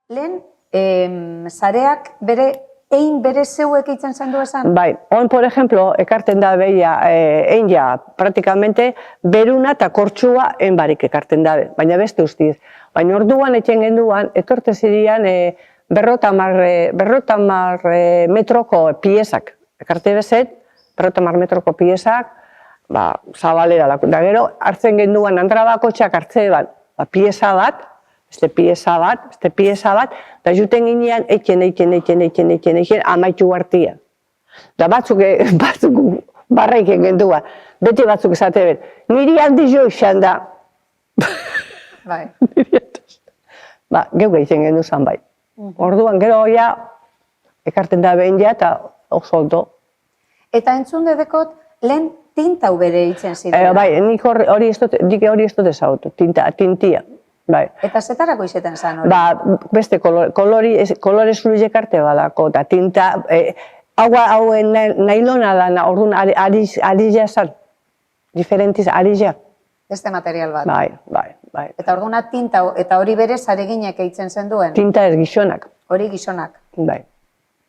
Lehen, zareak egin bere zeuek eitzen zen du esan? Bai, on, por ejemplo, ekarten da beia, egin ja, praktikamente, beruna eta kortxua enbarik ekarten da, baina beste ustiz. Baina orduan etxen genduan, etorte zirian berrotamar metroko piezak. Ekarte bezet, berrotamar metroko piezak, zabalera lako. Da gero, hartzen genduan, andrabakotxak hartze bat, pieza bat, beste pieza bat, eta juten ginean, eiken, amaitu hartian. Da batzuk barraiken gendua, beti batzuk esate bet, niri aldi jo izan da. Bai. Geu gehitzen gendu zan bai. Orduan, gero ja, ekarten da behin ja, eta oso ondo. Eta entzun dedekot, lehen tinta bere eitzen ziren. Bai, nik hori ez dut ezagutu, tintia. Bai. Eta zetarako izetan zan hori? Beste kolore zurizek arte badako, eta tinta, hauen nailona da, orduan arizia zan, diferentiz arizia. Beste material bat. Bai. Eta orduan tinta, eta hori bere zareginek eitzen zen duen? Tinta ez gizonak. Hori gizonak? Bai.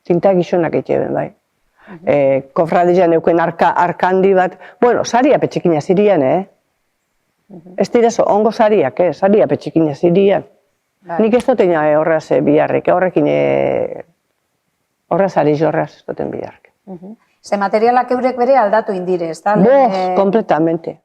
Tinta gizonak eitxeben, bai. Kofradian euken arkandi bat, bueno, saria petxikina zirian, Ez dira ongo sariak, saria petxikina zirian. Nik ez duten horraz biharrik, horrekin horraz ariz horraz ez duten biharrik. Ze materialak eurek bere aldatu indire, ez da? Kompletamente.